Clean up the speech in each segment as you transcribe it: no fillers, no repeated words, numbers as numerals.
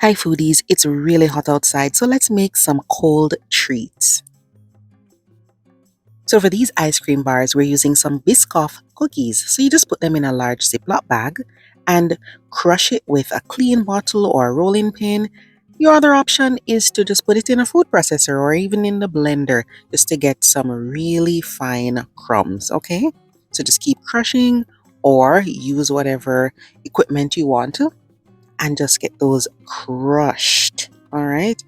Hi foodies, it's really hot outside, so let's make some cold treats. So for these ice cream bars, we're using some Biscoff cookies. So you just put them in a large Ziploc bag and crush it with a clean bottle or a rolling pin. Your other option is to just put it in a food processor or even in the blender just to get some really fine crumbs, okay? So just keep crushing or use whatever equipment you want to and just get those crushed, all right?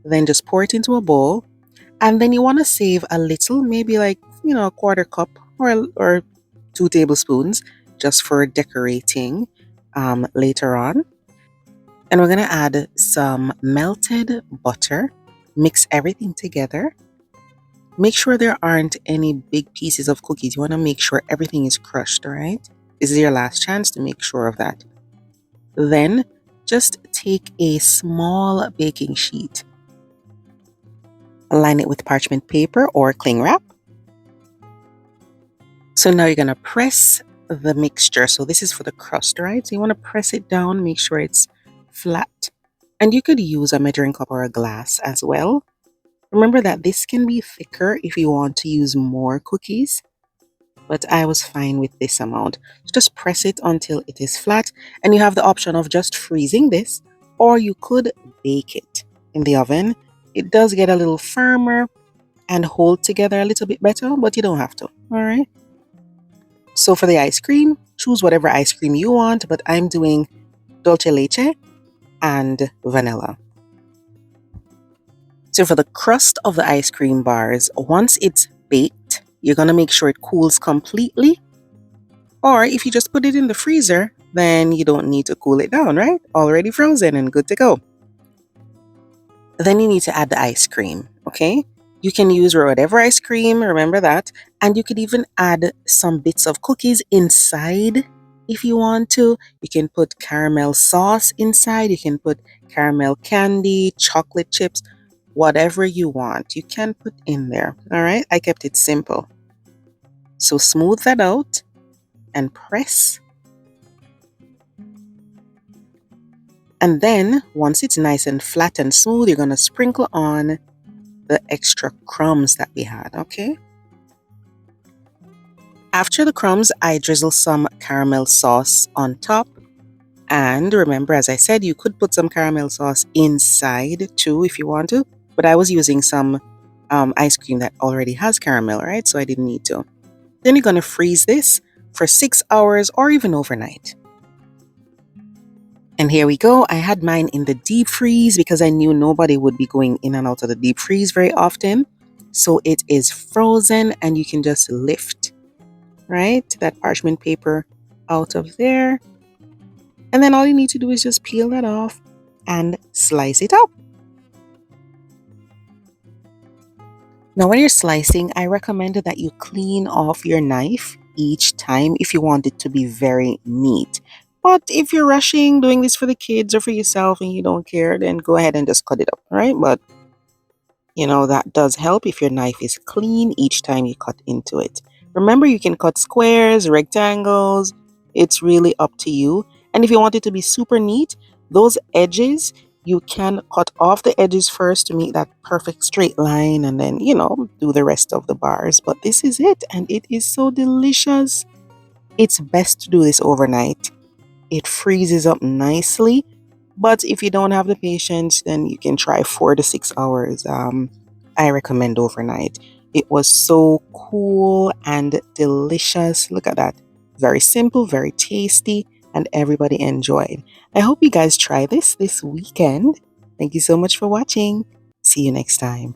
Then just pour it into a bowl. And then you want to save a little, maybe like, a quarter cup or 2 tablespoons just for decorating later on. And we're going to add some melted butter, mix everything together. Make sure there aren't any big pieces of cookies. You want to make sure everything is crushed, all right? This is your last chance to make sure of that. Then just take a small baking sheet, line it with parchment paper or cling wrap. So now you're going to press the mixture. So this is for the crust, right? So you want to press it down, make sure it's flat. And you could use a measuring cup or a glass as well. Remember that this can be thicker if you want to use more cookies, but I was fine with this amount. So just press it until it is flat, and you have the option of just freezing this, or you could bake it in the oven. It does get a little firmer and hold together a little bit better, but you don't have to, all right? So for the ice cream, choose whatever ice cream you want, but I'm doing dulce leche and vanilla. So for the crust of the ice cream bars, once it's baked, you're going to make sure it cools completely. Or if you just put it in the freezer, then you don't need to cool it down, right? Already frozen and good to go. Then you need to add the ice cream, okay? You can use whatever ice cream, remember that. And you could even add some bits of cookies inside if you want to. You can put caramel sauce inside. You can put caramel candy, chocolate chips, whatever you want. You can put in there, all right? I kept it simple. So smooth that out and press. And then once it's nice and flat and smooth, you're going to sprinkle on the extra crumbs that we had, okay? After the crumbs, I drizzle some caramel sauce on top. And remember, as I said, you could put some caramel sauce inside too if you want to. But I was using some ice cream that already has caramel, right? So I didn't need to. Then you're going to freeze this for 6 hours or even overnight. And here we go. I had mine in the deep freeze because I knew nobody would be going in and out of the deep freeze very often. So it is frozen and you can just lift, right, that parchment paper out of there. And then all you need to do is just peel that off and slice it up. Now, when you're slicing, I recommend that you clean off your knife each time if you want it to be very neat. But if you're rushing, doing this for the kids or for yourself and you don't care, then go ahead and just cut it up, right? But, that does help if your knife is clean each time you cut into it. Remember, you can cut squares, rectangles. It's really up to you. And if you want it to be super neat, those edges, you can cut off the edges first to make that perfect straight line and then, do the rest of the bars. But this is it, and it is so delicious. It's best to do this overnight. It freezes up nicely, but if you don't have the patience, then you can try 4 to 6 hours. I recommend overnight. It was so cool and delicious. Look at that. Very simple, very tasty, and everybody enjoyed. I hope you guys try this weekend. Thank you so much for watching. See you next time.